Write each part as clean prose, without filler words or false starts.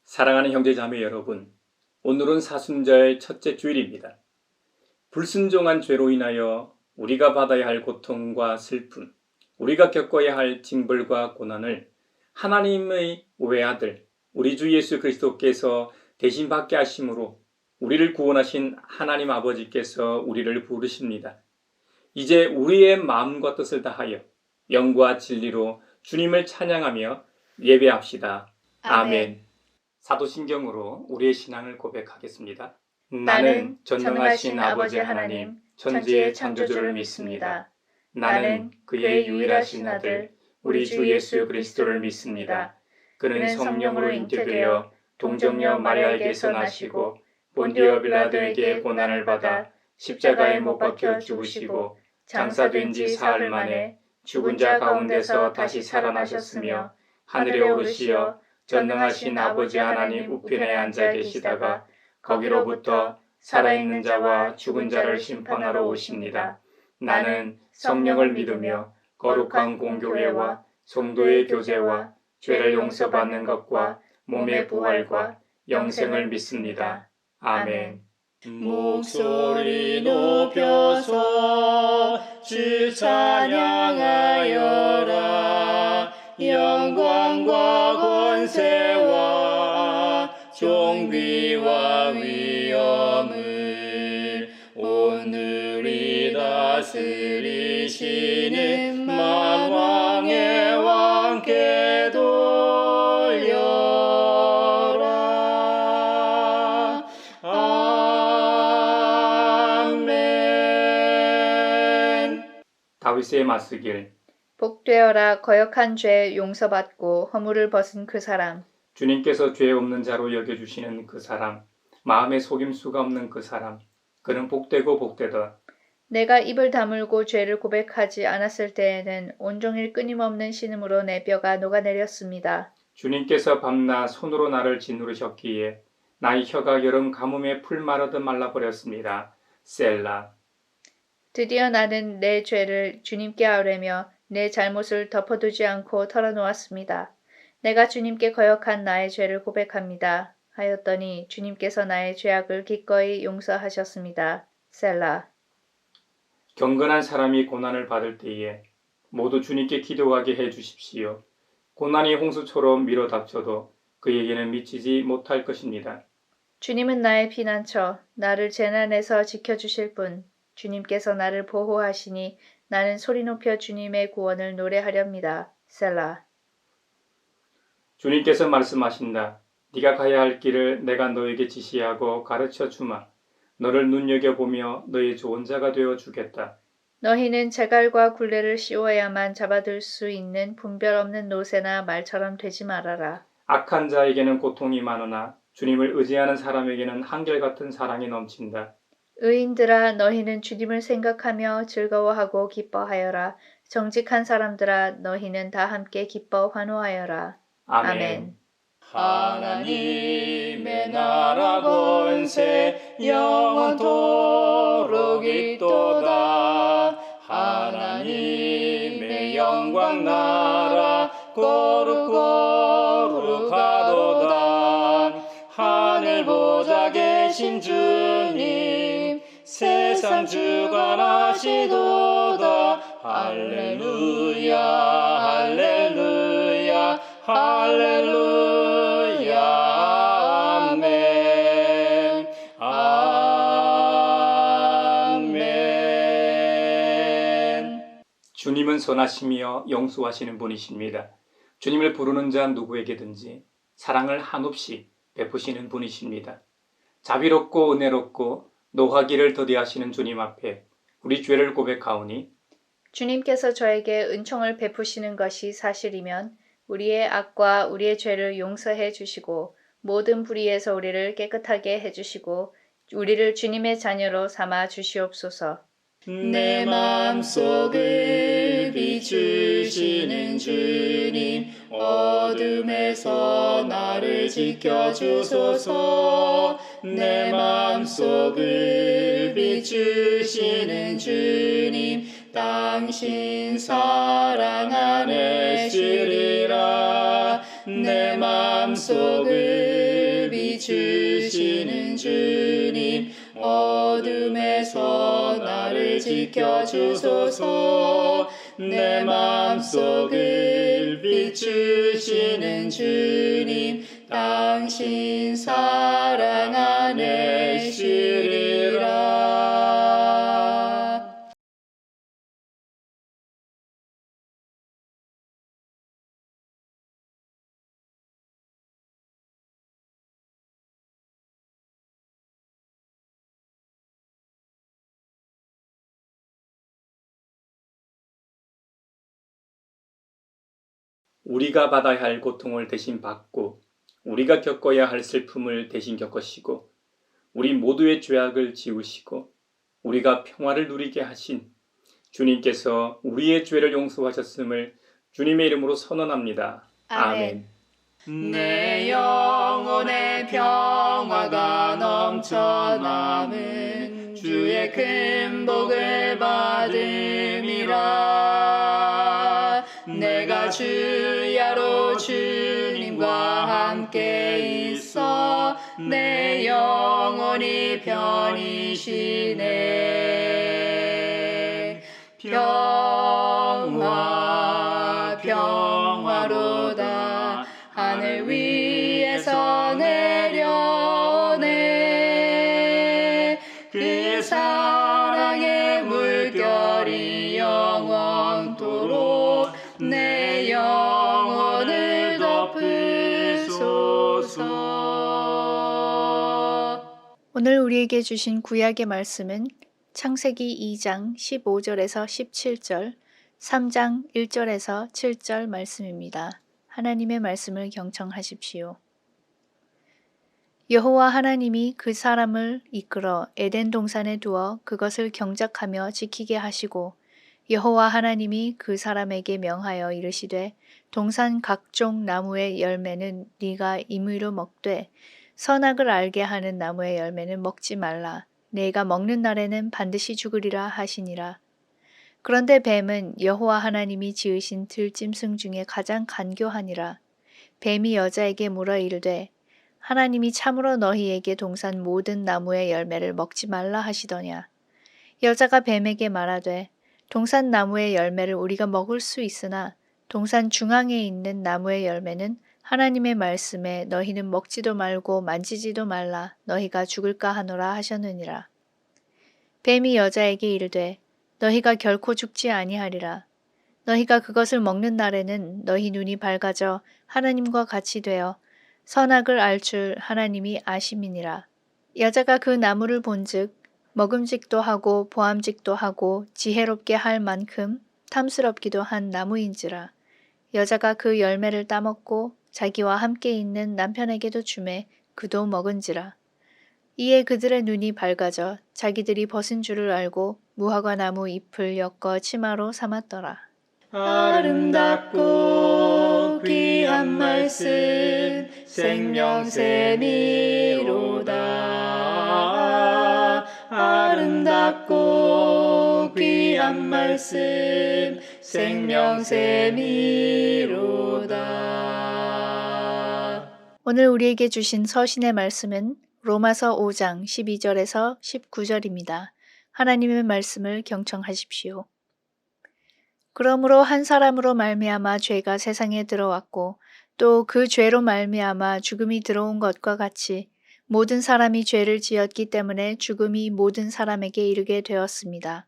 사랑하는 형제자매 여러분, 오늘은 사순절 첫째 주일입니다. 불순종한 죄로 인하여 우리가 받아야 할 고통과 슬픔, 우리가 겪어야 할 징벌과 고난을 하나님의 외아들, 우리 주 예수 그리스도께서 대신 받게 하심으로 우리를 구원하신 하나님 아버지께서 우리를 부르십니다. 이제 우리의 마음과 뜻을 다하여 영과 진리로 주님을 찬양하며 예배합시다. 아멘. 사도신경으로 우리의 신앙을 고백하겠습니다. 나는 전능하신 아버지 하나님, 천지의 창조주를 믿습니다. 나는 그의 유일하신 아들, 우리 주 예수 그리스도를 믿습니다. 그는 성령으로 잉태되어 동정녀 마리아에게서 나시고 본디오 빌라도에게 고난을 받아 십자가에 못 박혀 죽으시고 장사된 지 사흘 만에 죽은 자 가운데서 다시 살아나셨으며 하늘에 오르시어 전능하신 아버지 하나님 우편에 앉아 계시다가 거기로부터 살아있는 자와 죽은 자를 심판하러 오십니다. 나는 성령을 믿으며 거룩한 공교회와 성도의 교제와 죄를 용서받는 것과 몸의 부활과 영생을 믿습니다. 아멘. 목소리 높여서 주 찬양하여라. 영광과 권세와 존귀와 위엄을 오늘이 다스리시는 만왕의 왕께 돌려라. 아멘. 다윗의 맞쓰길. 복되어라. 거역한 죄 용서받고 허물을 벗은 그 사람. 주님께서 죄 없는 자로 여겨주시는 그 사람, 마음에 속임수가 없는 그 사람, 그는 복되고 복되다. 내가 입을 다물고 죄를 고백하지 않았을 때에는 온종일 끊임없는 신음으로 내 뼈가 녹아내렸습니다. 주님께서 밤낮 손으로 나를 짓누르셨기에 나의 혀가 여름 가뭄에 풀 마르듯 말라버렸습니다. 셀라. 드디어 나는 내 죄를 주님께 아뢰며 내 잘못을 덮어두지 않고 털어놓았습니다. 내가 주님께 거역한 나의 죄를 고백합니다. 하였더니 주님께서 나의 죄악을 기꺼이 용서하셨습니다. 셀라. 경건한 사람이 고난을 받을 때에 모두 주님께 기도하게 해 주십시오. 고난이 홍수처럼 밀어닥쳐도 그에게는 미치지 못할 것입니다. 주님은 나의 피난처, 나를 재난에서 지켜주실 분. 주님께서 나를 보호하시니 나는 소리 높여 주님의 구원을 노래하렵니다. 셀라. 주님께서 말씀하신다. 네가 가야 할 길을 내가 너에게 지시하고 가르쳐 주마. 너를 눈여겨보며 너의 좋은 자가 되어 주겠다. 너희는 제갈과 굴레를 씌워야만 잡아들 수 있는 분별 없는 노새나 말처럼 되지 말아라. 악한 자에게는 고통이 많으나 주님을 의지하는 사람에게는 한결같은 사랑이 넘친다. 의인들아, 너희는 주님을 생각하며 즐거워하고 기뻐하여라. 정직한 사람들아, 너희는 다 함께 기뻐 환호하여라. 아멘. 하나님의 나라 권세 영원토록 있도다. 하나님의 영광 나라 거룩거룩하도다. 하늘 보좌 계신 주님 세상 주관하시도다. 할렐루야 할렐루야 할렐루야. 아멘. 아멘. 주님은 선하시며 영수하시는 분이십니다. 주님을 부르는 자 누구에게든지 사랑을 한없이 베푸시는 분이십니다. 자비롭고 은혜롭고 노하기를 더디하시는 주님 앞에 우리 죄를 고백하오니 주님께서 저에게 은총을 베푸시는 것이 사실이면 우리의 악과 우리의 죄를 용서해 주시고 모든 불의에서 우리를 깨끗하게 해주시고 우리를 주님의 자녀로 삼아 주시옵소서. 내 맘속을 비추시는 주님 어둠에서 나를 지켜주소서. 내 맘속을 비추시는 주님 당신 사랑 안에 쉬리라. 내 맘속을 비추시는 주님, 어둠에서 나를 지켜주소서. 내 맘속을 비추시는 주님, 당신 사랑 안에 쉬리라. 우리가 받아야 할 고통을 대신 받고 우리가 겪어야 할 슬픔을 대신 겪으시고 우리 모두의 죄악을 지우시고 우리가 평화를 누리게 하신 주님께서 우리의 죄를 용서하셨음을 주님의 이름으로 선언합니다. 아멘. 내 영혼의 평화가 넘쳐남은 주의 큰 복을 받음이라. 내가 주야로 주님과 함께 있어 내 영혼이 편히 쉬네. 평화 평화로다 하늘 위에서 내려오네. 그의 사랑의 물결이 영원토록 내 영혼을 덮으소서. 오늘 우리에게 주신 구약의 말씀은 창세기 2장 15절에서 17절, 3장 1절에서 7절 말씀입니다. 하나님의 말씀을 경청하십시오. 여호와 하나님이 그 사람을 이끌어 에덴 동산에 두어 그것을 경작하며 지키게 하시고 여호와 하나님이 그 사람에게 명하여 이르시되 동산 각종 나무의 열매는 네가 임의로 먹되 선악을 알게 하는 나무의 열매는 먹지 말라. 네가 먹는 날에는 반드시 죽으리라 하시니라. 그런데 뱀은 여호와 하나님이 지으신 들짐승 중에 가장 간교하니라. 뱀이 여자에게 물어 이르되 하나님이 참으로 너희에게 동산 모든 나무의 열매를 먹지 말라 하시더냐. 여자가 뱀에게 말하되 동산 나무의 열매를 우리가 먹을 수 있으나 동산 중앙에 있는 나무의 열매는 하나님의 말씀에 너희는 먹지도 말고 만지지도 말라 너희가 죽을까 하노라 하셨느니라. 뱀이 여자에게 이르되 너희가 결코 죽지 아니하리라. 너희가 그것을 먹는 날에는 너희 눈이 밝아져 하나님과 같이 되어 선악을 알 줄 하나님이 아심이니라. 여자가 그 나무를 본즉 먹음직도 하고 보암직도 하고 지혜롭게 할 만큼 탐스럽기도 한 나무인지라. 여자가 그 열매를 따먹고 자기와 함께 있는 남편에게도 주매 그도 먹은지라. 이에 그들의 눈이 밝아져 자기들이 벗은 줄을 알고 무화과 나무 잎을 엮어 치마로 삼았더라. 아름답고 귀한 말씀 생명샘이로다. 아름답고 귀한 말씀 생명샘이로다. 오늘 우리에게 주신 서신의 말씀은 로마서 5장 12절에서 19절입니다. 하나님의 말씀을 경청하십시오. 그러므로 한 사람으로 말미암아 죄가 세상에 들어왔고 또 그 죄로 말미암아 죽음이 들어온 것과 같이 모든 사람이 죄를 지었기 때문에 죽음이 모든 사람에게 이르게 되었습니다.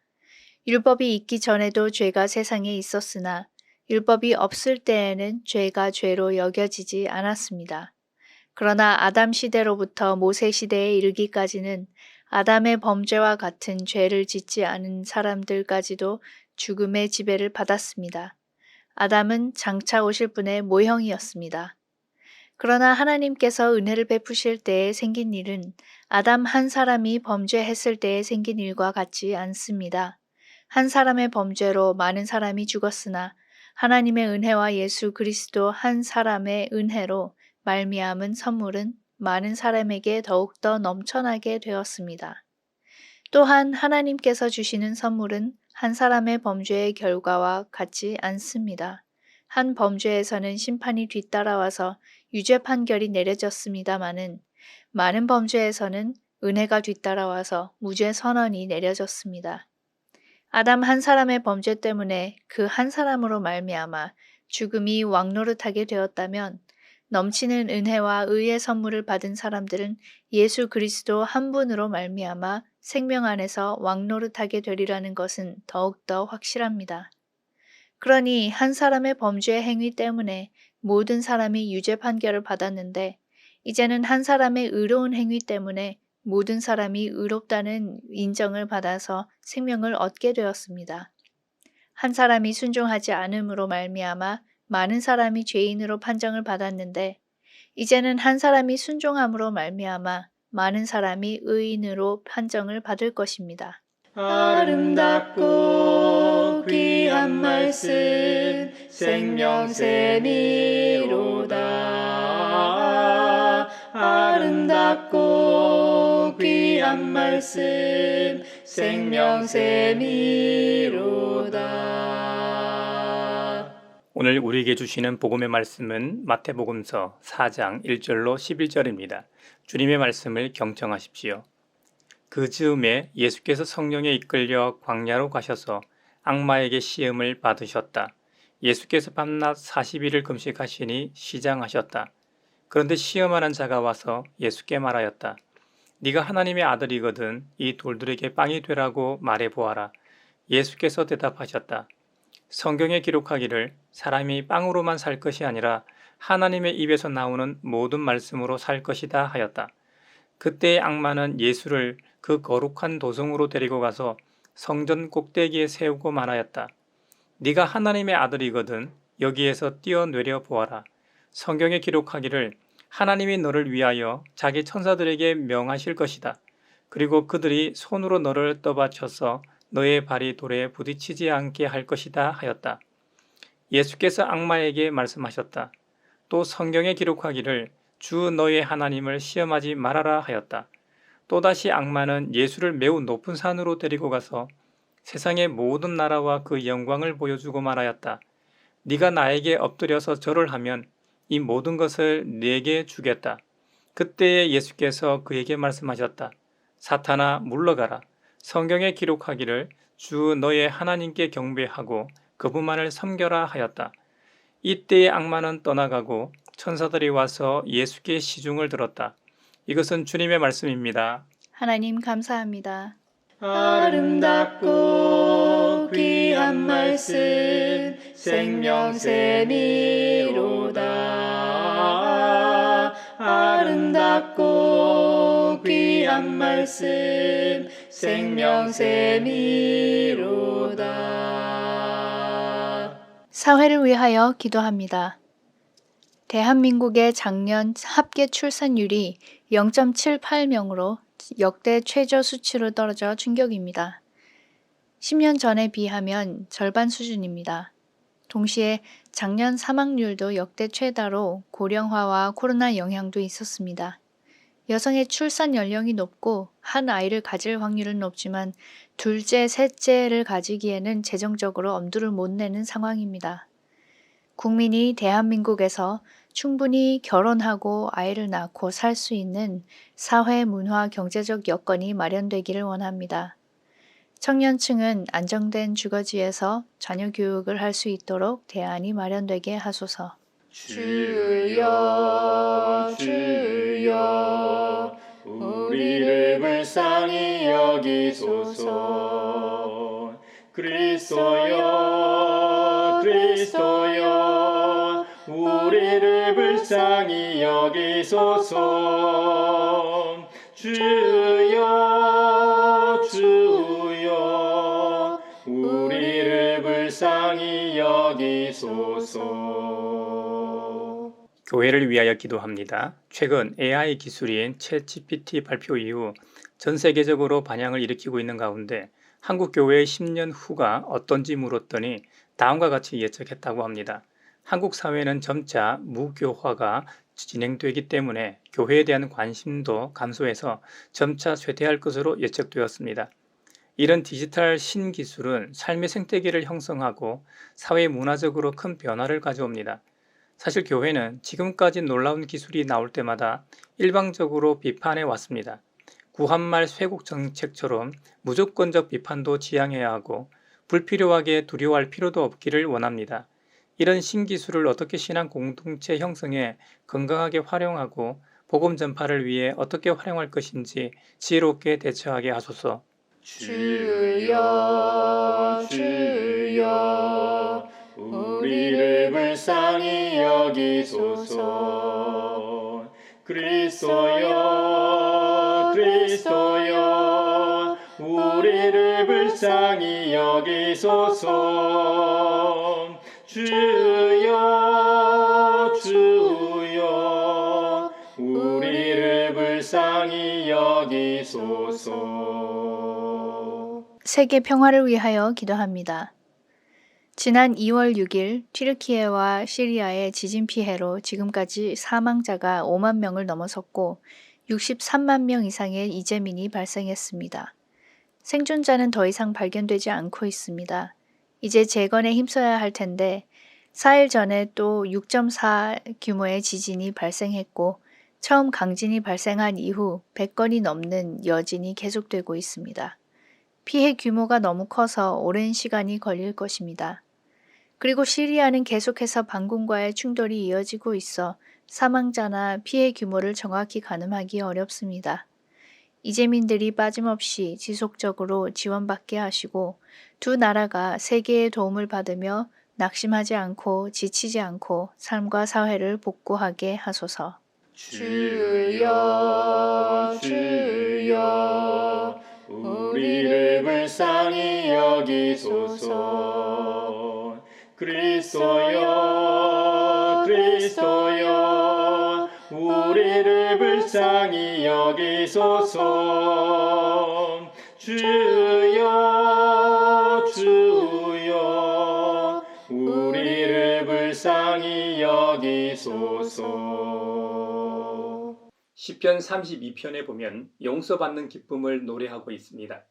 율법이 있기 전에도 죄가 세상에 있었으나 율법이 없을 때에는 죄가 죄로 여겨지지 않았습니다. 그러나 아담 시대로부터 모세 시대에 이르기까지는 아담의 범죄와 같은 죄를 짓지 않은 사람들까지도 죽음의 지배를 받았습니다. 아담은 장차 오실 분의 모형이었습니다. 그러나 하나님께서 은혜를 베푸실 때에 생긴 일은 아담 한 사람이 범죄했을 때에 생긴 일과 같지 않습니다. 한 사람의 범죄로 많은 사람이 죽었으나 하나님의 은혜와 예수 그리스도 한 사람의 은혜로 말미암은 선물은 많은 사람에게 더욱더 넘쳐나게 되었습니다. 또한 하나님께서 주시는 선물은 한 사람의 범죄의 결과와 같지 않습니다. 한 범죄에서는 심판이 뒤따라와서 유죄 판결이 내려졌습니다마는 많은 범죄에서는 은혜가 뒤따라와서 무죄 선언이 내려졌습니다. 아담 한 사람의 범죄 때문에 그 한 사람으로 말미암아 죽음이 왕노릇하게 되었다면 넘치는 은혜와 의의 선물을 받은 사람들은 예수 그리스도 한 분으로 말미암아 생명 안에서 왕노릇하게 되리라는 것은 더욱더 확실합니다. 그러니 한 사람의 범죄 행위 때문에 모든 사람이 유죄 판결을 받았는데 이제는 한 사람의 의로운 행위 때문에 모든 사람이 의롭다는 인정을 받아서 생명을 얻게 되었습니다. 한 사람이 순종하지 않음으로 말미암아 많은 사람이 죄인으로 판정을 받았는데 이제는 한 사람이 순종함으로 말미암아 많은 사람이 의인으로 판정을 받을 것입니다. 아름답고 귀한 말씀 생명샘이로다. 아름답고 귀한 말씀 생명샘이로다. 오늘 우리에게 주시는 복음의 말씀은 마태복음서 4장 1절로 11절입니다. 주님의 말씀을 경청하십시오. 그 즈음에 예수께서 성령에 이끌려 광야로 가셔서 악마에게 시험을 받으셨다. 예수께서 밤낮 40일을 금식하시니 시장하셨다. 그런데 시험하는 자가 와서 예수께 말하였다. 네가 하나님의 아들이거든 이 돌들에게 빵이 되라고 말해보아라. 예수께서 대답하셨다. 성경에 기록하기를 사람이 빵으로만 살 것이 아니라 하나님의 입에서 나오는 모든 말씀으로 살 것이다 하였다. 그때의 악마는 예수를 그 거룩한 도성으로 데리고 가서 성전 꼭대기에 세우고 말하였다. 네가 하나님의 아들이거든 여기에서 뛰어내려 보아라. 성경에 기록하기를 하나님이 너를 위하여 자기 천사들에게 명하실 것이다. 그리고 그들이 손으로 너를 떠받쳐서 너의 발이 돌에 부딪히지 않게 할 것이다 하였다. 예수께서 악마에게 말씀하셨다. 또 성경에 기록하기를 주 너의 하나님을 시험하지 말아라 하였다. 또다시 악마는 예수를 매우 높은 산으로 데리고 가서 세상의 모든 나라와 그 영광을 보여주고 말하였다. 네가 나에게 엎드려서 절을 하면 이 모든 것을 네게 주겠다. 그때에 예수께서 그에게 말씀하셨다. 사탄아 물러가라. 성경에 기록하기를 주 너의 하나님께 경배하고 그분만을 섬겨라 하였다. 이때에 악마는 떠나가고 천사들이 와서 예수께 시중을 들었다. 이것은 주님의 말씀입니다. 하나님 감사합니다. 아름답고 귀한 말씀 생명샘이로다. 아름답고 귀한 말씀 생명샘이로다. 사회를 위하여 기도합니다. 대한민국의 작년 합계 출산율이 0.78명으로 역대 최저 수치로 떨어져 충격입니다. 10년 전에 비하면 절반 수준입니다. 동시에 작년 사망률도 역대 최다로 고령화와 코로나 영향도 있었습니다. 여성의 출산 연령이 높고 한 아이를 가질 확률은 높지만 둘째, 셋째를 가지기에는 재정적으로 엄두를 못 내는 상황입니다. 국민이 대한민국에서 충분히 결혼하고 아이를 낳고 살 수 있는 사회, 문화, 경제적 여건이 마련되기를 원합니다. 청년층은 안정된 주거지에서 자녀 교육을 할 수 있도록 대안이 마련되게 하소서. 주여 주여 우리를 불쌍히 여기소서. 그리스도여 그리스도여 우리를 불쌍히 여기소서. 주여 주여 우리를 불쌍히 여기소서. 교회를 위하여 기도합니다. 최근 AI 기술인 챗GPT 발표 이후 전 세계적으로 반향을 일으키고 있는 가운데 한국 교회의 10년 후가 어떤지 물었더니 다음과 같이 예측했다고 합니다. 한국 사회는 점차 무교화가 진행되기 때문에 교회에 대한 관심도 감소해서 점차 쇠퇴할 것으로 예측되었습니다. 이런 디지털 신기술은 삶의 생태계를 형성하고 사회 문화적으로 큰 변화를 가져옵니다. 사실 교회는 지금까지 놀라운 기술이 나올 때마다 일방적으로 비판해 왔습니다. 구한말 쇄국 정책처럼 무조건적 비판도 지양해야 하고 불필요하게 두려워할 필요도 없기를 원합니다. 이런 신기술을 어떻게 신앙 공동체 형성에 건강하게 활용하고 복음 전파를 위해 어떻게 활용할 것인지 지혜롭게 대처하게 하소서. 주여 주여 우리를 불쌍히 여기소서. 그리스도여 그리스도여 우리를 불쌍히 여기소서. 주여 주여 우리를 불쌍히 여기소서. 세계 평화를 위하여 기도합니다. 지난 2월 6일 튀르키예와 시리아의 지진 피해로 지금까지 사망자가 5만 명을 넘어섰고 63만 명 이상의 이재민이 발생했습니다. 생존자는 더 이상 발견되지 않고 있습니다. 이제 재건에 힘써야 할 텐데 4일 전에 또 6.4 규모의 지진이 발생했고 처음 강진이 발생한 이후 100건이 넘는 여진이 계속되고 있습니다. 피해 규모가 너무 커서 오랜 시간이 걸릴 것입니다. 그리고 시리아는 계속해서 반군과의 충돌이 이어지고 있어 사망자나 피해 규모를 정확히 가늠하기 어렵습니다. 이재민들이 빠짐없이 지속적으로 지원받게 하시고 두 나라가 세계의 도움을 받으며 낙심하지 않고 지치지 않고 삶과 사회를 복구하게 하소서. 주여 주여 우리를 불쌍히 여기소서. 그리스도여 그리스도여 우리를 불쌍히 여기소서. 주여 주여 우리를 불쌍히 여기소서. 시편 32편에 보면 용서받는 기쁨을 노래하고 있습니다.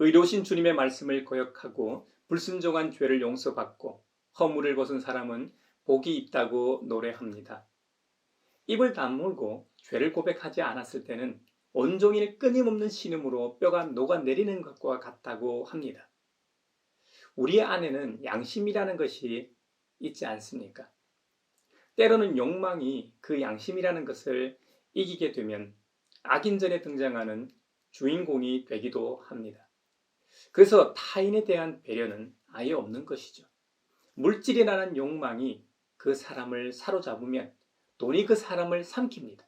의로우신 주님의 말씀을 거역하고 불순종한 죄를 용서받고 허물을 벗은 사람은 복이 있다고 노래합니다. 입을 다물고 죄를 고백하지 않았을 때는 온종일 끊임없는 신음으로 뼈가 녹아내리는 것과 같다고 합니다. 우리 안에는 양심이라는 것이 있지 않습니까? 때로는 욕망이 그 양심이라는 것을 이기게 되면 악인전에 등장하는 주인공이 되기도 합니다. 그래서 타인에 대한 배려는 아예 없는 것이죠. 물질이라는 욕망이 그 사람을 사로잡으면 돈이 그 사람을 삼킵니다.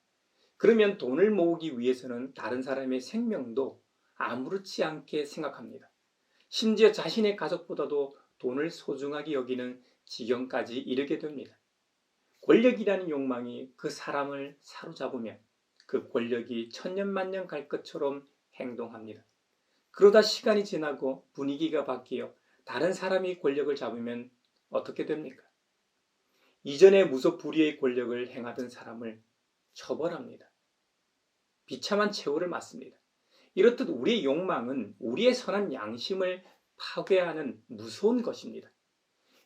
그러면 돈을 모으기 위해서는 다른 사람의 생명도 아무렇지 않게 생각합니다. 심지어 자신의 가족보다도 돈을 소중하게 여기는 지경까지 이르게 됩니다. 권력이라는 욕망이 그 사람을 사로잡으면 그 권력이 천년만년 갈 것처럼 행동합니다. 그러다 시간이 지나고 분위기가 바뀌어 다른 사람이 권력을 잡으면 어떻게 됩니까? 이전에 무소불위의 권력을 행하던 사람을 처벌합니다. 비참한 최후를 맞습니다. 이렇듯 우리의 욕망은 우리의 선한 양심을 파괴하는 무서운 것입니다.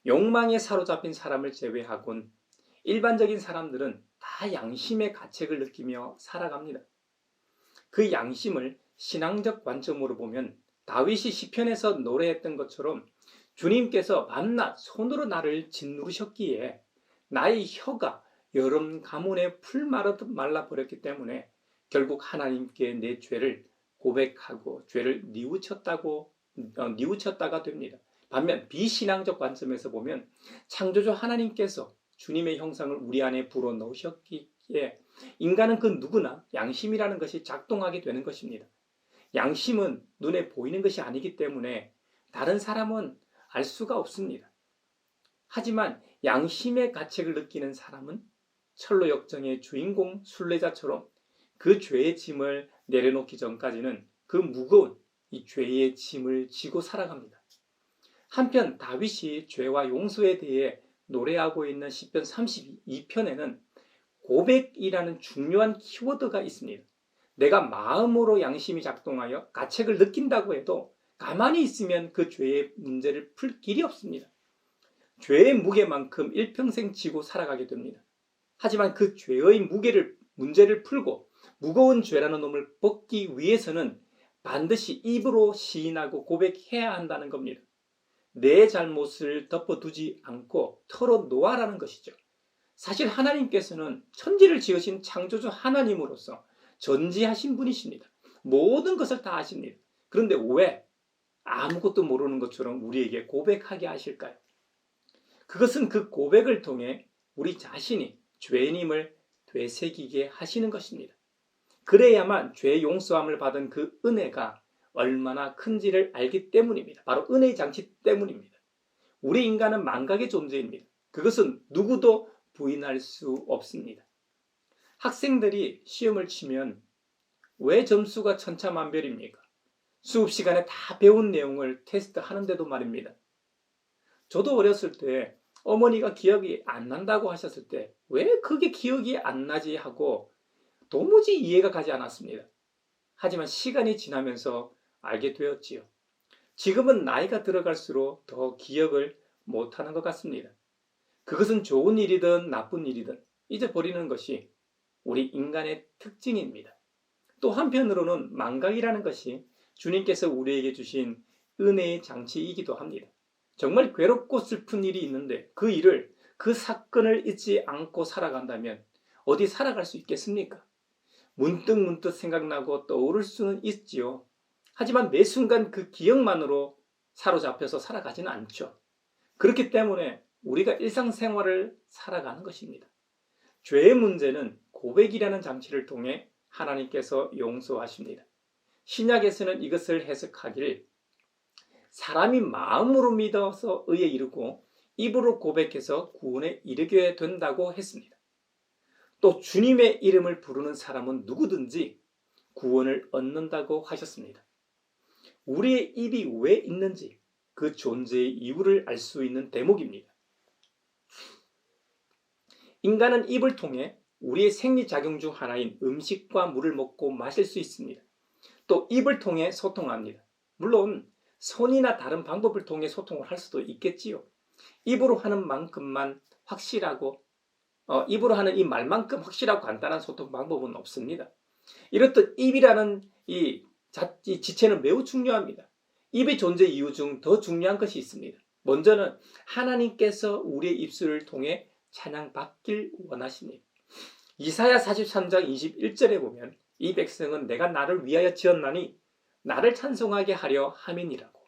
욕망에 사로잡힌 사람을 제외하곤 일반적인 사람들은 다 양심의 가책을 느끼며 살아갑니다. 그 양심을 신앙적 관점으로 보면 다윗이 시편에서 노래했던 것처럼 주님께서 밤낮 손으로 나를 짓누르셨기에 나의 혀가 여름 가뭄에 풀 말라버렸기 때문에 결국 하나님께 내 죄를 고백하고 죄를 뉘우쳤다가 됩니다. 반면 비신앙적 관점에서 보면 창조주 하나님께서 주님의 형상을 우리 안에 불어넣으셨기에 인간은 그 누구나 양심이라는 것이 작동하게 되는 것입니다. 양심은 눈에 보이는 것이 아니기 때문에 다른 사람은 알 수가 없습니다. 하지만 양심의 가책을 느끼는 사람은 철로 역정의 주인공 순례자처럼 그 죄의 짐을 내려놓기 전까지는 그 무거운 이 죄의 짐을 지고 살아갑니다. 한편 다윗이 죄와 용서에 대해 노래하고 있는 시편 32편에는 고백이라는 중요한 키워드가 있습니다. 내가 마음으로 양심이 작동하여 가책을 느낀다고 해도 가만히 있으면 그 죄의 문제를 풀 길이 없습니다. 죄의 무게만큼 일평생 지고 살아가게 됩니다. 하지만 그 죄의 문제를 풀고 무거운 죄라는 놈을 벗기 위해서는 반드시 입으로 시인하고 고백해야 한다는 겁니다. 내 잘못을 덮어두지 않고 털어놓아라는 것이죠. 사실 하나님께서는 천지를 지으신 창조주 하나님으로서 전지하신 분이십니다. 모든 것을 다 아십니다. 그런데 왜 아무것도 모르는 것처럼 우리에게 고백하게 하실까요? 그것은 그 고백을 통해 우리 자신이 죄인임을 되새기게 하시는 것입니다. 그래야만 죄 용서함을 받은 그 은혜가 얼마나 큰지를 알기 때문입니다. 바로 은혜의 장치 때문입니다. 우리 인간은 망각의 존재입니다. 그것은 누구도 부인할 수 없습니다. 학생들이 시험을 치면 왜 점수가 천차만별입니까? 수업 시간에 다 배운 내용을 테스트하는데도 말입니다. 저도 어렸을 때 어머니가 기억이 안 난다고 하셨을 때 왜 그게 기억이 안 나지 하고 도무지 이해가 가지 않았습니다. 하지만 시간이 지나면서 알게 되었지요. 지금은 나이가 들어갈수록 더 기억을 못하는 것 같습니다. 그것은 좋은 일이든 나쁜 일이든 잊어버리는 것이 우리 인간의 특징입니다. 또 한편으로는 망각이라는 것이 주님께서 우리에게 주신 은혜의 장치이기도 합니다. 정말 괴롭고 슬픈 일이 있는데 그 사건을 잊지 않고 살아간다면 어디 살아갈 수 있겠습니까? 문득 생각나고 떠오를 수는 있지요. 하지만 매 순간 그 기억만으로 사로잡혀서 살아가지는 않죠. 그렇기 때문에 우리가 일상생활을 살아가는 것입니다. 죄의 문제는 고백이라는 장치를 통해 하나님께서 용서하십니다. 신약에서는 이것을 해석하길 사람이 마음으로 믿어서 의에 이르고 입으로 고백해서 구원에 이르게 된다고 했습니다. 또 주님의 이름을 부르는 사람은 누구든지 구원을 얻는다고 하셨습니다. 우리의 입이 왜 있는지 그 존재의 이유를 알 수 있는 대목입니다. 인간은 입을 통해 우리의 생리작용 중 하나인 음식과 물을 먹고 마실 수 있습니다. 또 입을 통해 소통합니다. 물론 손이나 다른 방법을 통해 소통을 할 수도 있겠지요. 입으로 하는 이 말만큼 확실하고 간단한 소통 방법은 없습니다. 이렇듯 입이라는 이 지체는 매우 중요합니다. 입의 존재 이유 중 더 중요한 것이 있습니다. 먼저는 하나님께서 우리의 입술을 통해 찬양받길 원하십니다. 이사야 43장 21절에 보면 이 백성은 내가 나를 위하여 지었나니 나를 찬송하게 하려 함이니라고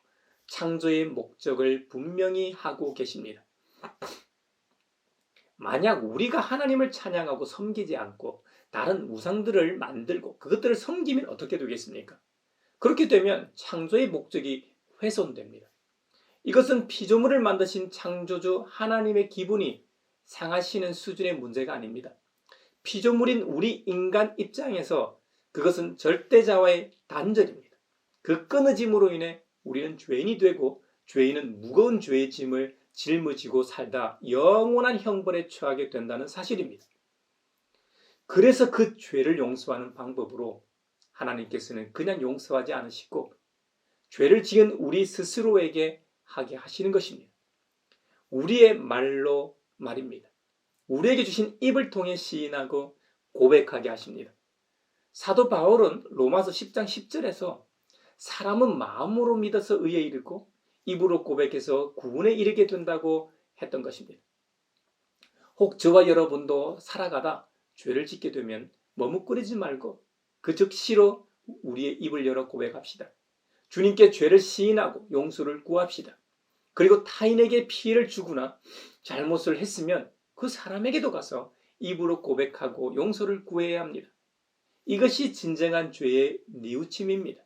창조의 목적을 분명히 하고 계십니다. 만약 우리가 하나님을 찬양하고 섬기지 않고 다른 우상들을 만들고 그것들을 섬기면 어떻게 되겠습니까? 그렇게 되면 창조의 목적이 훼손됩니다. 이것은 피조물을 만드신 창조주 하나님의 기분이 상하시는 수준의 문제가 아닙니다. 피조물인 우리 인간 입장에서 그것은 절대자와의 단절입니다. 그 끊어짐으로 인해 우리는 죄인이 되고 죄인은 무거운 죄의 짐을 짊어지고 살다 영원한 형벌에 처하게 된다는 사실입니다. 그래서 그 죄를 용서하는 방법으로 하나님께서는 그냥 용서하지 않으시고 죄를 지은 우리 스스로에게 하게 하시는 것입니다. 우리의 말로 말입니다. 우리에게 주신 입을 통해 시인하고 고백하게 하십니다. 사도 바울은 로마서 10장 10절에서 사람은 마음으로 믿어서 의에 이르고 입으로 고백해서 구원에 이르게 된다고 했던 것입니다. 혹 저와 여러분도 살아가다 죄를 짓게 되면 머뭇거리지 말고 그 즉시로 우리의 입을 열어 고백합시다. 주님께 죄를 시인하고 용서를 구합시다. 그리고 타인에게 피해를 주거나 잘못을 했으면 그 사람에게도 가서 입으로 고백하고 용서를 구해야 합니다. 이것이 진정한 죄의 뉘우침입니다.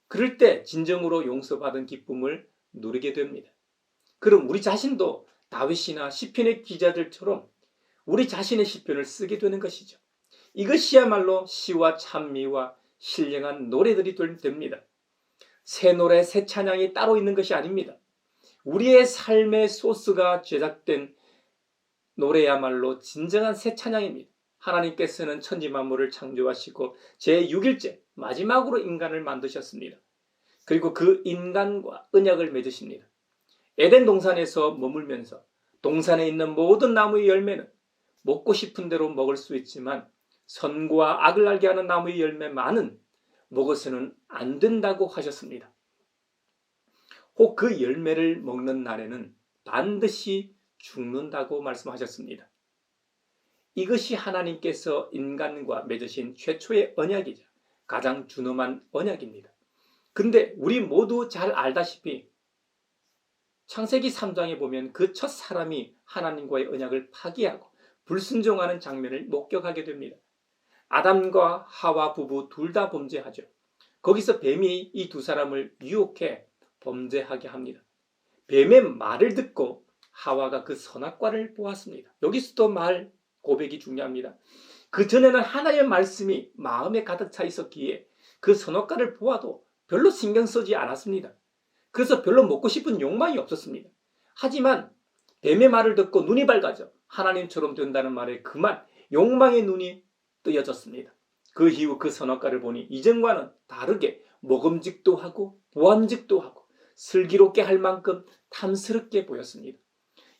그럴 때 진정으로 용서받은 기쁨을 누리게 됩니다. 그럼 우리 자신도 다윗이나 시편의 기자들처럼 우리 자신의 시편을 쓰게 되는 것이죠. 이것이야말로 시와 찬미와 신령한 노래들이 됩니다. 새 노래, 새 찬양이 따로 있는 것이 아닙니다. 우리의 삶의 소스가 제작된 노래야말로 진정한 새 찬양입니다. 하나님께서는 천지 만물을 창조하시고 제6일째 마지막으로 인간을 만드셨습니다. 그리고 그 인간과 언약을 맺으십니다. 에덴 동산에서 머물면서 동산에 있는 모든 나무의 열매는 먹고 싶은 대로 먹을 수 있지만 선과 악을 알게 하는 나무의 열매만은 먹어서는 안 된다고 하셨습니다. 혹 그 열매를 먹는 날에는 반드시 죽는다고 말씀하셨습니다. 이것이 하나님께서 인간과 맺으신 최초의 언약이자 가장 준엄한 언약입니다. 근데 우리 모두 잘 알다시피 창세기 3장에 보면 그 첫 사람이 하나님과의 언약을 파기하고 불순종하는 장면을 목격하게 됩니다. 아담과 하와 부부 둘 다 범죄하죠. 거기서 뱀이 이 두 사람을 유혹해 범죄하게 합니다. 뱀의 말을 듣고 하와가 그 선악과를 보았습니다. 여기서도 말 고백이 중요합니다. 그 전에는 하나님의 말씀이 마음에 가득 차 있었기에 그 선악과를 보아도 별로 신경 쓰지 않았습니다. 그래서 별로 먹고 싶은 욕망이 없었습니다. 하지만 뱀의 말을 듣고 눈이 밝아져 하나님처럼 된다는 말에 그만 욕망의 눈이 뜨여졌습니다. 그 이후 그 선악과를 보니 이전과는 다르게 먹음직도 하고 보암직도 하고 슬기롭게 할 만큼 탐스럽게 보였습니다.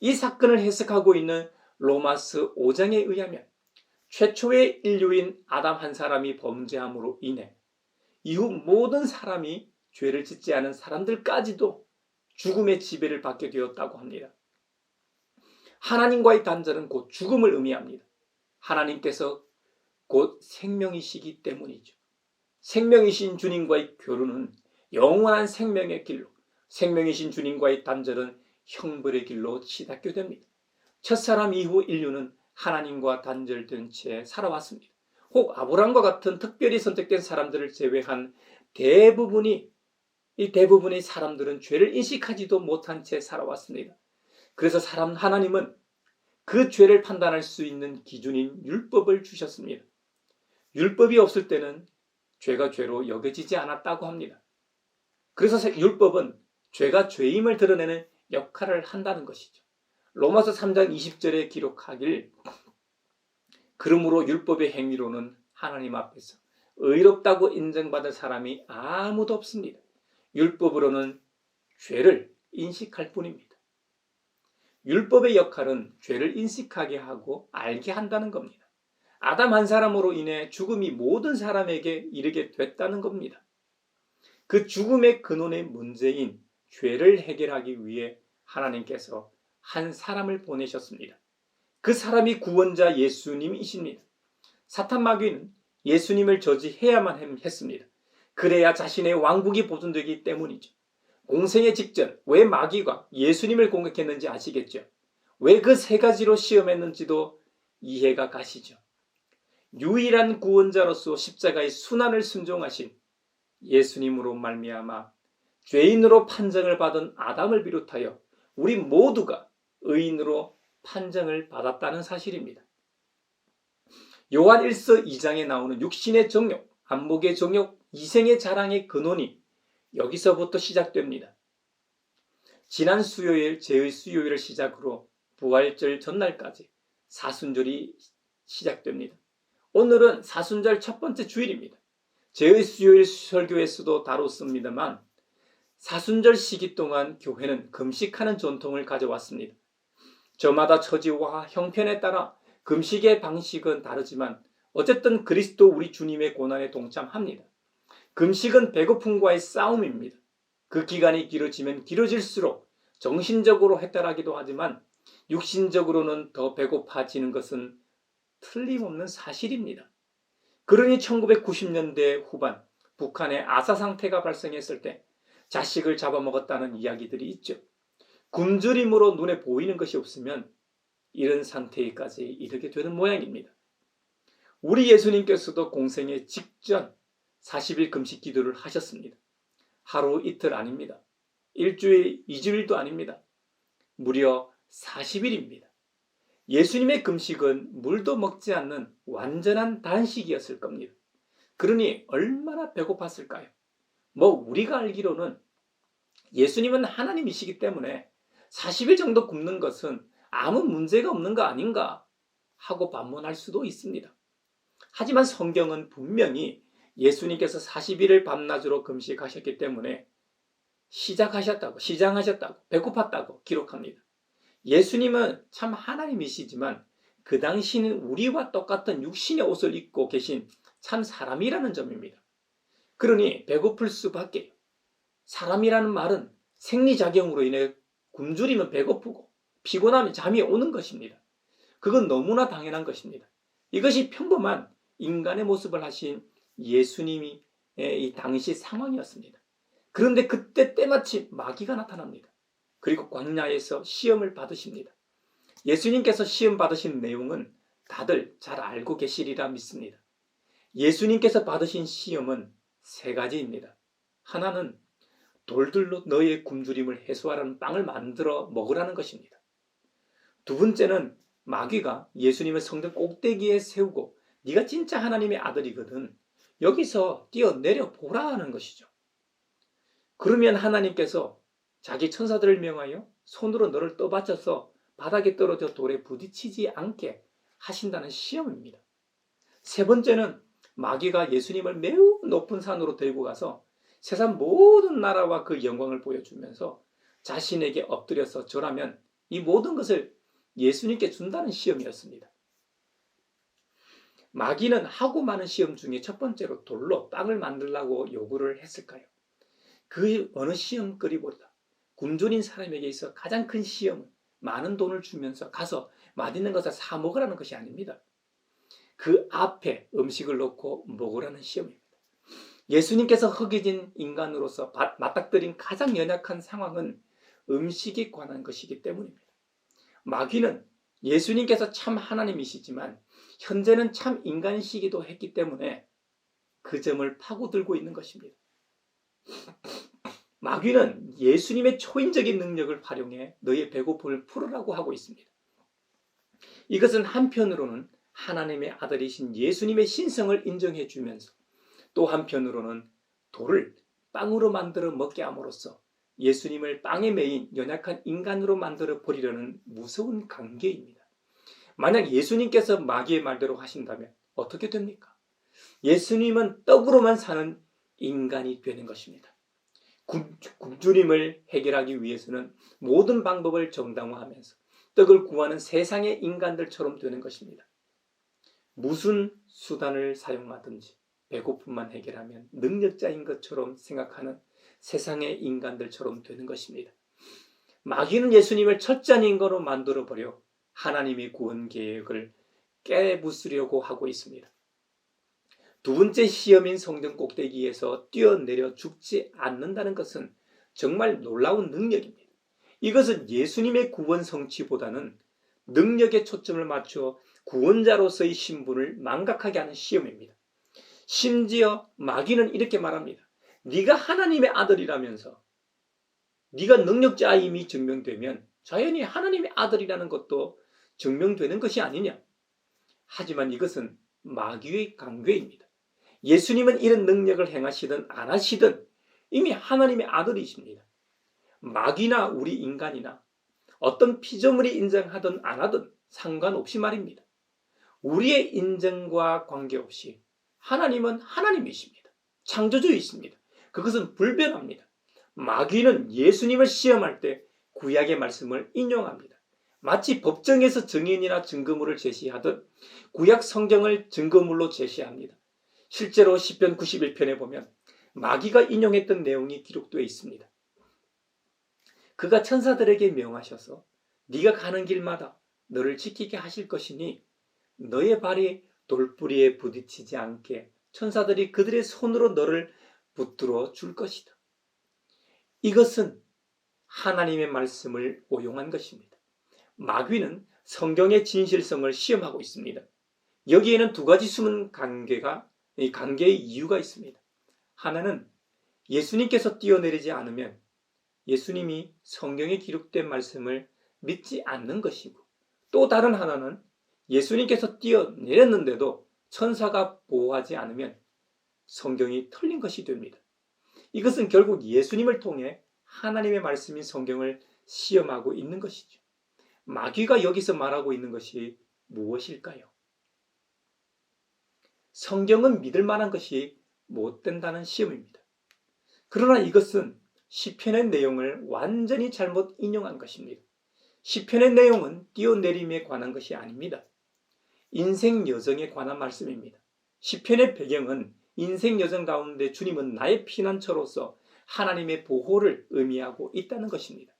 이 사건을 해석하고 있는 로마서 5장에 의하면 최초의 인류인 아담 한 사람이 범죄함으로 인해 이후 모든 사람이 죄를 짓지 않은 사람들까지도 죽음의 지배를 받게 되었다고 합니다. 하나님과의 단절은 곧 죽음을 의미합니다. 하나님께서 곧 생명이시기 때문이죠. 생명이신 주님과의 교류는 영원한 생명의 길로, 생명이신 주님과의 단절은 형벌의 길로 치닫게 됩니다. 첫사람 이후 인류는 하나님과 단절된 채 살아왔습니다. 혹 아브라함과 같은 특별히 선택된 사람들을 제외한 대부분의 사람들은 죄를 인식하지도 못한 채 살아왔습니다. 그래서 하나님은 그 죄를 판단할 수 있는 기준인 율법을 주셨습니다. 율법이 없을 때는 죄가 죄로 여겨지지 않았다고 합니다. 그래서 율법은 죄가 죄임을 드러내는 역할을 한다는 것이죠. 로마서 3장 20절에 기록하길 그러므로 율법의 행위로는 하나님 앞에서 의롭다고 인정받을 사람이 아무도 없습니다. 율법으로는 죄를 인식할 뿐입니다. 율법의 역할은 죄를 인식하게 하고 알게 한다는 겁니다. 아담 한 사람으로 인해 죽음이 모든 사람에게 이르게 됐다는 겁니다. 그 죽음의 근원의 문제인 죄를 해결하기 위해 하나님께서 한 사람을 보내셨습니다. 그 사람이 구원자 예수님이십니다. 사탄 마귀는 예수님을 저지해야만 했습니다. 그래야 자신의 왕국이 보존되기 때문이죠. 공생의 직전 왜 마귀가 예수님을 공격했는지 아시겠죠? 왜 그 세 가지로 시험했는지도 이해가 가시죠? 유일한 구원자로서 십자가의 순환을 순종하신 예수님으로 말미암아 죄인으로 판정을 받은 아담을 비롯하여 우리 모두가 의인으로 판정을 받았다는 사실입니다. 요한 1서 2장에 나오는 육신의 정욕, 안목의 정욕, 이생의 자랑의 근원이 여기서부터 시작됩니다. 지난 수요일, 제의 수요일을 시작으로 부활절 전날까지 사순절이 시작됩니다. 오늘은 사순절 첫 번째 주일입니다. 제의 수요일 설교에서도 다뤘습니다만 사순절 시기 동안 교회는 금식하는 전통을 가져왔습니다. 저마다 처지와 형편에 따라 금식의 방식은 다르지만 어쨌든 그리스도 우리 주님의 고난에 동참합니다. 금식은 배고픔과의 싸움입니다. 그 기간이 길어지면 길어질수록 정신적으로 해탈하기도 하지만 육신적으로는 더 배고파지는 것은 틀림없는 사실입니다. 그러니 1990년대 후반 북한에 아사 상태가 발생했을 때 자식을 잡아먹었다는 이야기들이 있죠. 굶주림으로 눈에 보이는 것이 없으면 이런 상태까지 이르게 되는 모양입니다. 우리 예수님께서도 공생의 직전 40일 금식 기도를 하셨습니다. 하루 이틀 아닙니다. 일주일, 2주일도 아닙니다. 무려 40일입니다. 예수님의 금식은 물도 먹지 않는 완전한 단식이었을 겁니다. 그러니 얼마나 배고팠을까요? 우리가 알기로는 예수님은 하나님이시기 때문에 40일 정도 굶는 것은 아무 문제가 없는 거 아닌가 하고 반문할 수도 있습니다. 하지만 성경은 분명히 예수님께서 40일을 밤낮으로 금식하셨기 때문에 시장하셨다고 배고팠다고 기록합니다. 예수님은 참 하나님이시지만 그 당시는 우리와 똑같은 육신의 옷을 입고 계신 참 사람이라는 점입니다. 그러니 배고플 수밖에. 사람이라는 말은 생리작용으로 인해 굶주리면 배고프고 피곤하면 잠이 오는 것입니다. 그건 너무나 당연한 것입니다. 이것이 평범한 인간의 모습을 하신 예수님이 이 당시 상황이었습니다. 그런데 그때 때마침 마귀가 나타납니다. 그리고 광야에서 시험을 받으십니다. 예수님께서 시험 받으신 내용은 다들 잘 알고 계시리라 믿습니다. 예수님께서 받으신 시험은 세 가지입니다. 하나는 돌들로 너의 굶주림을 해소하라는 빵을 만들어 먹으라는 것입니다. 두 번째는 마귀가 예수님을 성전 꼭대기에 세우고 네가 진짜 하나님의 아들이거든 여기서 뛰어내려 보라는 것이죠. 그러면 하나님께서 자기 천사들을 명하여 손으로 너를 떠받쳐서 바닥에 떨어져 돌에 부딪히지 않게 하신다는 시험입니다. 세 번째는 마귀가 예수님을 매우 높은 산으로 데리고 가서 세상 모든 나라와 그 영광을 보여주면서 자신에게 엎드려서 절하면 이 모든 것을 예수님께 준다는 시험이었습니다. 마귀는 하고 많은 시험 중에 첫 번째로 돌로 빵을 만들라고 요구를 했을까요? 그 어느 시험거리보다 굶주린 사람에게 있어 가장 큰 시험은 많은 돈을 주면서 가서 맛있는 것을 사 먹으라는 것이 아닙니다. 그 앞에 음식을 놓고 먹으라는 시험입니다. 예수님께서 허기진 인간으로서 맞닥뜨린 가장 연약한 상황은 음식에 관한 것이기 때문입니다. 마귀는 예수님께서 참 하나님이시지만 현재는 참 인간이시기도 했기 때문에 그 점을 파고들고 있는 것입니다. 마귀는 예수님의 초인적인 능력을 활용해 너의 배고픔을 풀으라고 하고 있습니다. 이것은 한편으로는 하나님의 아들이신 예수님의 신성을 인정해 주면서 또 한편으로는 돌을 빵으로 만들어 먹게 함으로써 예수님을 빵에 매인 연약한 인간으로 만들어 버리려는 무서운 관계입니다. 만약 예수님께서 마귀의 말대로 하신다면 어떻게 됩니까? 예수님은 떡으로만 사는 인간이 되는 것입니다. 굶주림을 해결하기 위해서는 모든 방법을 정당화하면서 떡을 구하는 세상의 인간들처럼 되는 것입니다. 무슨 수단을 사용하든지 배고픔만 해결하면 능력자인 것처럼 생각하는 세상의 인간들처럼 되는 것입니다. 마귀는 예수님을 첫째한 인간으로 만들어버려 하나님의 구원 계획을 깨부수려고 하고 있습니다. 두 번째 시험인 성전 꼭대기에서 뛰어내려 죽지 않는다는 것은 정말 놀라운 능력입니다. 이것은 예수님의 구원 성취보다는 능력에 초점을 맞춰 구원자로서의 신분을 망각하게 하는 시험입니다. 심지어 마귀는 이렇게 말합니다. 네가 하나님의 아들이라면서 네가 능력자임이 증명되면 자연히 하나님의 아들이라는 것도 증명되는 것이 아니냐. 하지만 이것은 마귀의 강궤입니다. 예수님은 이런 능력을 행하시든 안 하시든 이미 하나님의 아들이십니다. 마귀나 우리 인간이나 어떤 피조물이 인정하든 안 하든 상관없이 말입니다. 우리의 인정과 관계없이 하나님은 하나님이십니다. 창조주이십니다. 그것은 불변합니다. 마귀는 예수님을 시험할 때 구약의 말씀을 인용합니다. 마치 법정에서 증인이나 증거물을 제시하듯 구약 성경을 증거물로 제시합니다. 실제로 시편 91편에 보면 마귀가 인용했던 내용이 기록되어 있습니다. 그가 천사들에게 명하셔서 네가 가는 길마다 너를 지키게 하실 것이니 너의 발이 돌뿌리에 부딪히지 않게 천사들이 그들의 손으로 너를 붙들어 줄 것이다. 이것은 하나님의 말씀을 오용한 것입니다. 마귀는 성경의 진실성을 시험하고 있습니다. 여기에는 두 가지 숨은 관계의 이유가 있습니다. 하나는 예수님께서 뛰어내리지 않으면 예수님이 성경에 기록된 말씀을 믿지 않는 것이고, 또 다른 하나는 예수님께서 뛰어내렸는데도 천사가 보호하지 않으면 성경이 틀린 것이 됩니다. 이것은 결국 예수님을 통해 하나님의 말씀인 성경을 시험하고 있는 것이죠. 마귀가 여기서 말하고 있는 것이 무엇일까요? 성경은 믿을 만한 것이 못 된다는 시험입니다. 그러나 이것은 시편의 내용을 완전히 잘못 인용한 것입니다. 시편의 내용은 뛰어내림에 관한 것이 아닙니다. 인생 여정에 관한 말씀입니다. 시편의 배경은 인생 여정 가운데 주님은 나의 피난처로서 하나님의 보호를 의미하고 있다는 것입니다.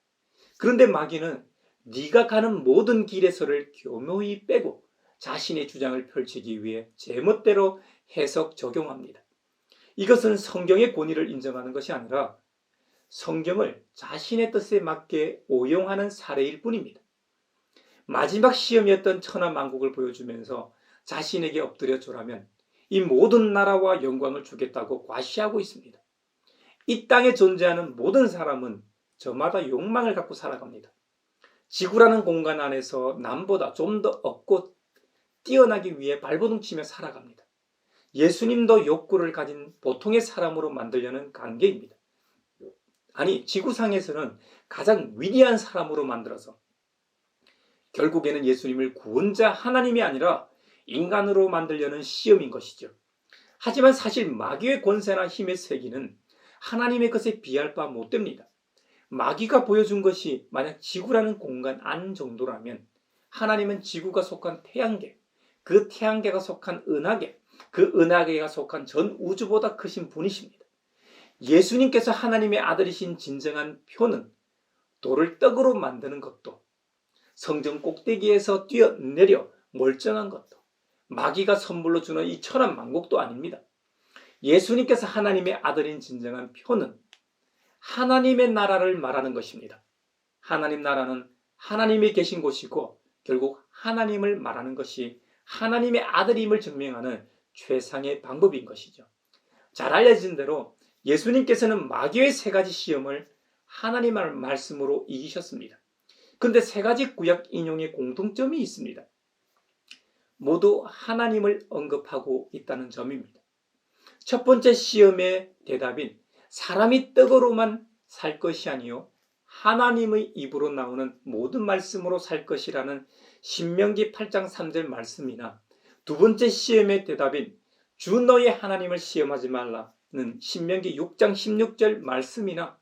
그런데 마귀는 네가 가는 모든 길에서를 교묘히 빼고 자신의 주장을 펼치기 위해 제멋대로 해석 적용합니다. 이것은 성경의 권위를 인정하는 것이 아니라 성경을 자신의 뜻에 맞게 오용하는 사례일 뿐입니다. 마지막 시험이었던 천하만국을 보여주면서 자신에게 엎드려 절하면 이 모든 나라와 영광을 주겠다고 과시하고 있습니다. 이 땅에 존재하는 모든 사람은 저마다 욕망을 갖고 살아갑니다. 지구라는 공간 안에서 남보다 좀 더 얻고 뛰어나기 위해 발버둥치며 살아갑니다. 예수님도 욕구를 가진 보통의 사람으로 만들려는 관계입니다. 아니, 지구상에서는 가장 위대한 사람으로 만들어서 결국에는 예수님을 구원자 하나님이 아니라 인간으로 만들려는 시험인 것이죠. 하지만 사실 마귀의 권세나 힘의 세기는 하나님의 것에 비할 바 못 됩니다. 마귀가 보여준 것이 만약 지구라는 공간 안 정도라면 하나님은 지구가 속한 태양계, 그 태양계가 속한 은하계, 그 은하계가 속한 전 우주보다 크신 분이십니다. 예수님께서 하나님의 아들이신 진정한 표는 돌을 떡으로 만드는 것도, 성전 꼭대기에서 뛰어내려 멀쩡한 것도, 마귀가 선물로 주는 이 천하만국도 아닙니다. 예수님께서 하나님의 아들인 진정한 표는 하나님의 나라를 말하는 것입니다. 하나님 나라는 하나님이 계신 곳이고 결국 하나님을 말하는 것이 하나님의 아들임을 증명하는 최상의 방법인 것이죠. 잘 알려진 대로 예수님께서는 마귀의 세 가지 시험을 하나님의 말씀으로 이기셨습니다. 그런데 세 가지 구약 인용의 공통점이 있습니다. 모두 하나님을 언급하고 있다는 점입니다. 첫 번째 시험의 대답인 사람이 떡으로만 살 것이 아니요 하나님의 입으로 나오는 모든 말씀으로 살 것이라는 신명기 8장 3절 말씀이나 두 번째 시험의 대답인 주 너의 하나님을 시험하지 말라는 신명기 6장 16절 말씀이나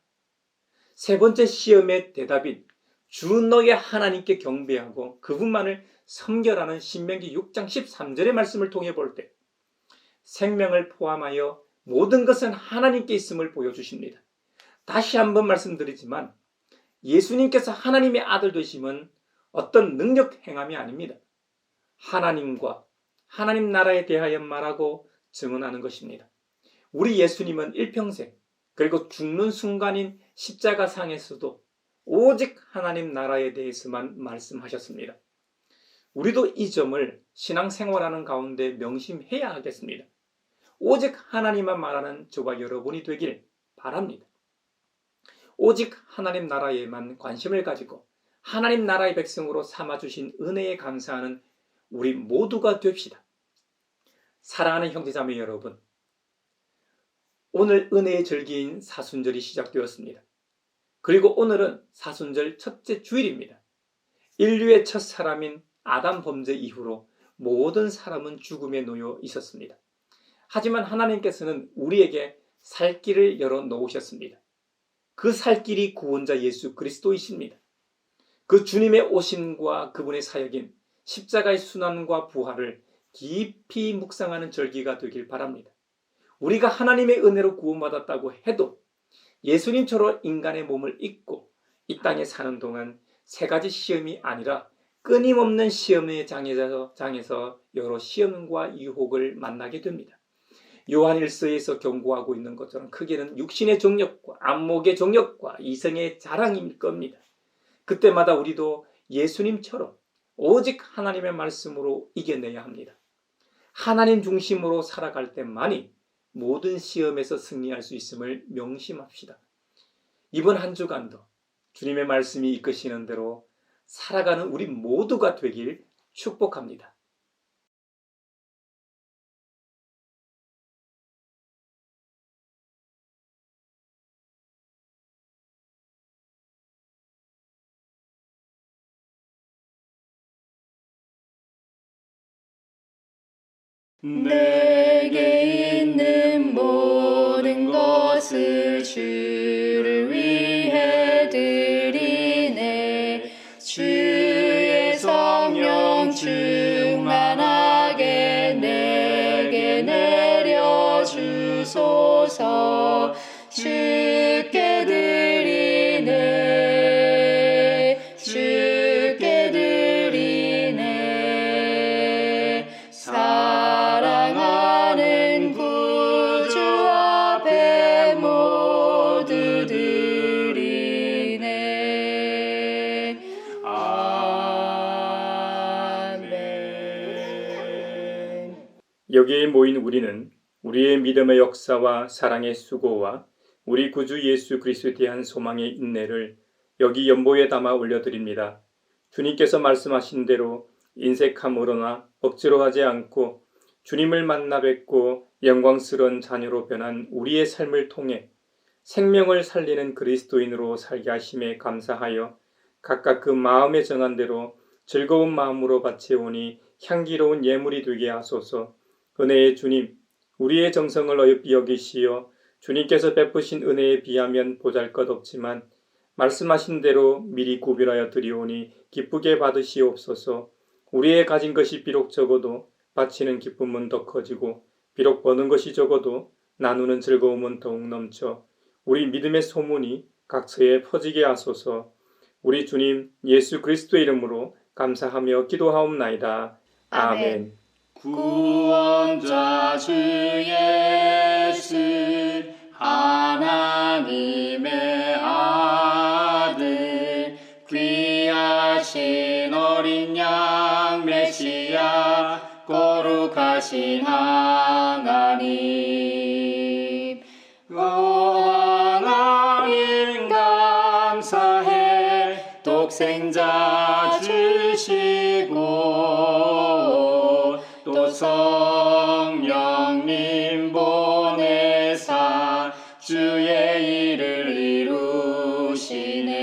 세 번째 시험의 대답인 주 너의 하나님께 경배하고 그분만을 섬겨라는 신명기 6장 13절의 말씀을 통해 볼 때 생명을 포함하여 모든 것은 하나님께 있음을 보여주십니다. 다시 한번 말씀드리지만 예수님께서 하나님의 아들 되심은 어떤 능력 행함이 아닙니다. 하나님과 하나님 나라에 대하여 말하고 증언하는 것입니다. 우리 예수님은 일평생 그리고 죽는 순간인 십자가상에서도 오직 하나님 나라에 대해서만 말씀하셨습니다. 우리도 이 점을 신앙생활하는 가운데 명심해야 하겠습니다. 오직 하나님만 말하는 저와 여러분이 되길 바랍니다. 오직 하나님 나라에만 관심을 가지고 하나님 나라의 백성으로 삼아주신 은혜에 감사하는 우리 모두가 됩시다. 사랑하는 형제자매 여러분, 오늘 은혜의 절기인 사순절이 시작되었습니다. 그리고 오늘은 사순절 첫째 주일입니다. 인류의 첫 사람인 아담 범죄 이후로 모든 사람은 죽음에 놓여 있었습니다. 하지만 하나님께서는 우리에게 살 길을 열어 놓으셨습니다. 그 살 길이 구원자 예수 그리스도이십니다. 그 주님의 오심과 그분의 사역인 십자가의 순환과 부활을 깊이 묵상하는 절기가 되길 바랍니다. 우리가 하나님의 은혜로 구원받았다고 해도 예수님처럼 인간의 몸을 입고 이 땅에 사는 동안 세 가지 시험이 아니라 끊임없는 시험의 장에서 여러 시험과 유혹을 만나게 됩니다. 요한일서에서 경고하고 있는 것처럼 크게는 육신의 정욕과 안목의 정욕과 이성의 자랑일 겁니다. 그때마다 우리도 예수님처럼 오직 하나님의 말씀으로 이겨내야 합니다. 하나님 중심으로 살아갈 때만이 모든 시험에서 승리할 수 있음을 명심합시다. 이번 한 주간도 주님의 말씀이 이끄시는 대로 살아가는 우리 모두가 되길 축복합니다. 내게 있는 모든 것을 주를 위해 드리네. 주 하소서. 주께 드리네 주께 드리네 사랑하는 구주 앞에 모두 드리네. 아멘. 여기에 모인 우리는 우리의 믿음의 역사와 사랑의 수고와 우리 구주 예수 그리스도에 대한 소망의 인내를 여기 연보에 담아 올려드립니다. 주님께서 말씀하신 대로 인색함으로나 억지로 하지 않고 주님을 만나 뵙고 영광스러운 자녀로 변한 우리의 삶을 통해 생명을 살리는 그리스도인으로 살게 하심에 감사하여 각각 그 마음에 정한 대로 즐거운 마음으로 바치오니 향기로운 예물이 되게 하소서. 은혜의 주님, 우리의 정성을 어여삐 여기시어 주님께서 베푸신 은혜에 비하면 보잘것없지만 말씀하신 대로 미리 구별하여 드리오니 기쁘게 받으시옵소서. 우리의 가진 것이 비록 적어도 바치는 기쁨은 더 커지고 비록 버는 것이 적어도 나누는 즐거움은 더욱 넘쳐 우리 믿음의 소문이 각처에 퍼지게 하소서. 우리 주님 예수 그리스도의 이름으로 감사하며 기도하옵나이다. 아멘. 구원자 주 예수 하나님의 아들 귀하신 어린 양 메시아 거룩하신 하나님 오 하나님 감사해 독생자 주시고 또 성령님 보내사 주의 일을 이루시네.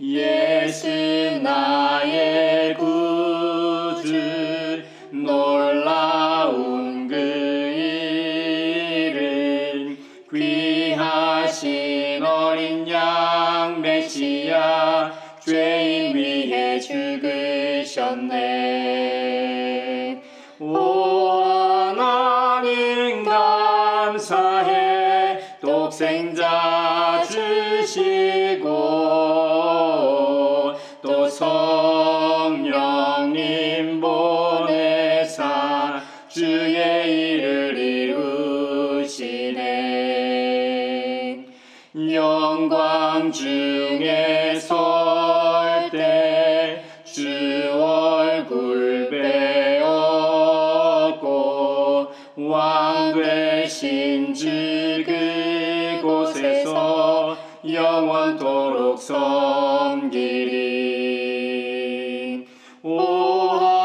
예수 나의 구주 놀라운 그 일은 귀하신 어린 양 메시아 죄인 위해 죽으셨네. 오 하나님 감사해 독생자 주시고 또 성령님 보내사 주의 일을 이루시네. 영광 중에 설 때 주 얼굴 배웠고 왕 되신 주 그곳에서 영원토록 섬기리. 오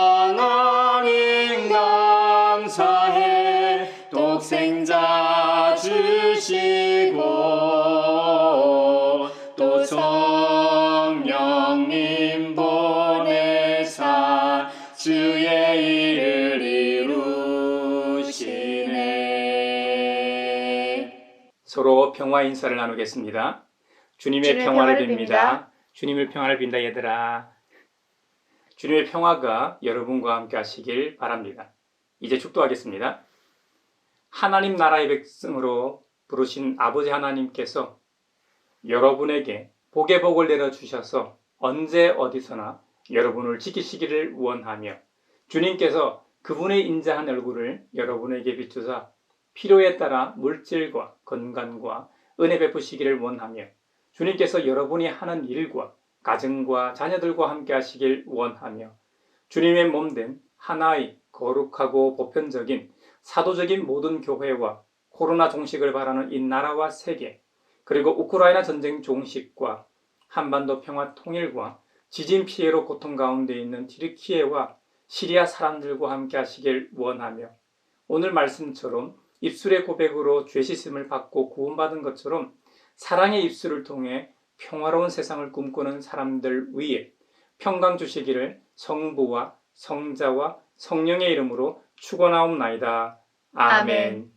하나님 감사해 독생자 주시고 또 성령님 보내사 주의 일을 이루시네. 서로 평화 인사를 나누겠습니다. 주님의 평화를 빕니다. 주님의 평화를 빈다 얘들아. 주님의 평화가 여러분과 함께 하시길 바랍니다. 이제 축도하겠습니다. 하나님 나라의 백성으로 부르신 아버지 하나님께서 여러분에게 복의 복을 내려주셔서 언제 어디서나 여러분을 지키시기를 원하며 주님께서 그분의 인자한 얼굴을 여러분에게 비추사 필요에 따라 물질과 건강과 은혜 베푸시기를 원하며 주님께서 여러분이 하는 일과 가정과 자녀들과 함께 하시길 원하며 주님의 몸된 하나의 거룩하고 보편적인 사도적인 모든 교회와 코로나 종식을 바라는 이 나라와 세계 그리고 우크라이나 전쟁 종식과 한반도 평화 통일과 지진 피해로 고통 가운데 있는 튀르키예와 시리아 사람들과 함께 하시길 원하며 오늘 말씀처럼 입술의 고백으로 죄 씻음을 받고 구원받은 것처럼 사랑의 입술을 통해 평화로운 세상을 꿈꾸는 사람들 위에 평강 주시기를 성부와 성자와 성령의 이름으로 축원하옵나이다. 아멘.